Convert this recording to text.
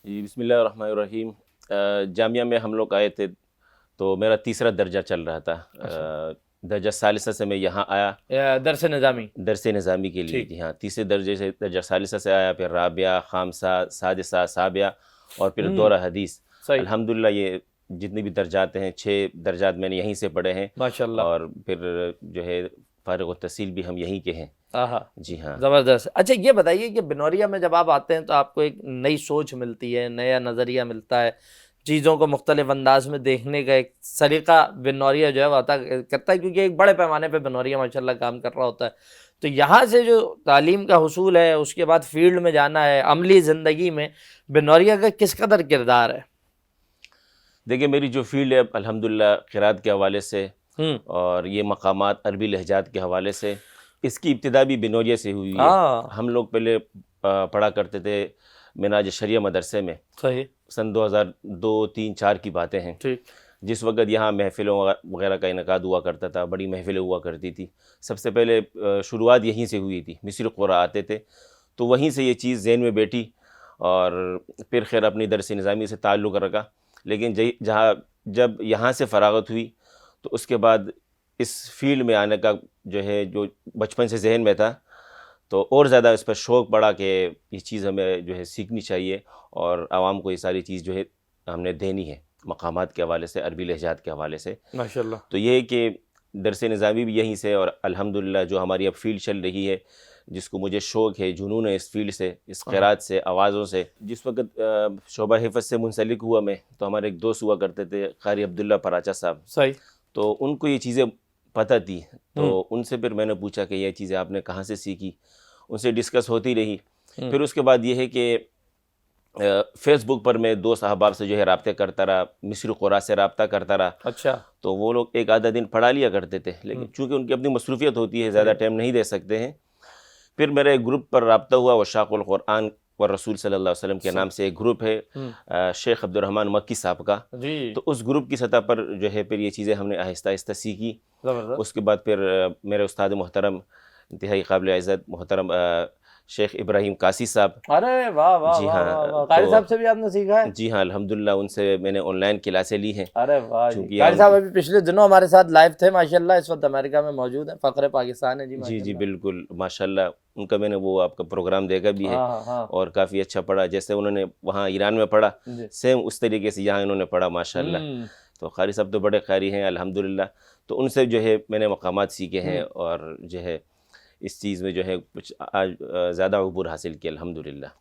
جی بسم اللہ الرحمن الرحیم۔ جامعہ میں ہم لوگ آئے تھے تو میرا تیسرا درجہ چل رہا تھا۔ درجہ ثالثہ سے میں یہاں آیا درس نظامی درس نظامی کے لیے۔ جی ہاں، تیسرے درجے سے درجہ ثالثہ سے آیا، پھر رابعہ، خامسہ، سادسہ، سابعہ اور پھر دورہ حدیث۔ صحیح، الحمدللہ یہ جتنے بھی درجات ہیں 6 درجات میں نے یہیں سے پڑھے ہیں، ماشاءاللہ۔ اور پھر جو ہے فارغ التحصیل بھی ہم یہیں کے ہیں۔ آہا، جی ہاں۔ زبردست۔ اچھا یہ بتائیے کہ بنوریا میں جب آپ آتے ہیں تو آپ کو ایک نئی سوچ ملتی ہے، نیا نظریہ ملتا ہے، چیزوں کو مختلف انداز میں دیکھنے کا ایک سلیقہ بنوریا جو ہے وہ عطا کرتا ہے، کیونکہ ایک بڑے پیمانے پہ بنوریا ماشاءاللہ کام کر رہا ہوتا ہے۔ تو یہاں سے جو تعلیم کا حصول ہے، اس کے بعد فیلڈ میں جانا ہے، عملی زندگی میں بنوریا کا کس قدر کردار ہے؟ دیکھیں میری جو فیلڈ ہے الحمدللہ قرات کے حوالے سے اور یہ مقامات عربی لہجات کے حوالے سے، اس کی ابتدا بھی بنوریا سے ہوئی ہے۔ ہم لوگ پہلے پڑھا کرتے تھے منہاج شریعہ مدرسے میں، صحیح، سن 2002، 3، 4 کی باتیں ہیں، ٹھیک، جس وقت یہاں محفلوں وغیرہ کا انعقاد ہوا کرتا تھا، بڑی محفلیں ہوا کرتی تھی۔ سب سے پہلے شروعات یہیں سے ہوئی تھی، مصری قرآ آتے تھے تو وہیں سے یہ چیز ذہن میں بیٹھی، اور پھر خیر اپنی درس نظامی سے تعلق رکھا۔ لیکن جب یہاں سے فراغت ہوئی تو اس کے بعد اس فیلڈ میں آنے کا جو بچپن سے ذہن میں تھا، تو اور زیادہ اس پر شوق پڑا کہ یہ چیز ہمیں جو ہے سیکھنی چاہیے، اور عوام کو یہ ساری چیز جو ہے ہم نے دینی ہے، مقامات کے حوالے سے، عربی لہجات کے حوالے سے۔ ماشاءاللہ۔ تو یہ ہے کہ درس نظامی بھی یہیں سے، اور الحمدللہ جو ہماری اب فیلڈ چل رہی ہے، جس کو مجھے شوق ہے، جنون ہے اس فیلڈ سے، اس قرات سے، آوازوں سے۔ جس وقت شعبہ حفظ سے منسلک ہوا میں، تو ہمارے ایک دوست ہوا کرتے تھے قاری عبداللہ پراچا صاحب، صحیح، تو ان کو یہ چیزیں پتہ تھی، تو ان سے پھر میں نے پوچھا کہ یہ چیزیں آپ نے کہاں سے سیکھی، ان سے ڈسکس ہوتی رہی۔ پھر اس کے بعد یہ ہے کہ فیس بک پر میں دوست احباب سے جو ہے رابطے کرتا رہا، مصری قرآ سے رابطہ کرتا رہا۔ اچھا، تو وہ لوگ ایک آدھا دن پڑھا لیا کرتے تھے، لیکن چونکہ ان کی اپنی مصروفیت ہوتی ہے، زیادہ ٹائم نہیں دے سکتے ہیں۔ پھر میرا ایک گروپ پر رابطہ ہوا، وشاق القرآن والرسول صلی اللہ علیہ وسلم کے نام سے ایک گروپ ہے شیخ عبد الرحمن مکی صاحب کا۔ تو اس گروپ کی سطح پر جو ہے پھر یہ چیزیں ہم نے آہستہ آہستہ سیکھی۔ اس کے بعد پھر میرے استاد محترم، انتہائی قابل عزت محترم شیخ ابراہیم قاسی صاحب۔ ارے واہ واہ جی واہ ہاں، واہ، قاری صاحب سے بھی آپ نے سیکھا ہے؟ جی ہاں الحمدللہ، ان سے میں نے آن لائن کلاسیں لی ہیں۔ ارے واہ جی، چونکہ قاری صاحب ابھی پچھلے دنوں ہمارے ساتھ لائیو تھے ماشاءاللہ، اس وقت امریکہ میں موجود ہیں، فخر پاکستان ہے جی جی ماشاءاللہ۔ بالکل ماشاءاللہ، ان کا میں نے وہ آپ کا پروگرام دیکھا بھی ہے، اور کافی اچھا پڑھا، جیسے انہوں نے وہاں ایران میں پڑھا سیم اس طریقے سے یہاں انہوں نے پڑھا ماشاءاللہ۔ تو قاری صاحب تو بڑے قاری ہیں الحمدللہ، تو ان سے جو ہے میں نے مقامات سیکھے ہیں، اور جو ہے اس چیز میں جو ہے کچھ آج زیادہ عبور حاصل کیا الحمدللہ۔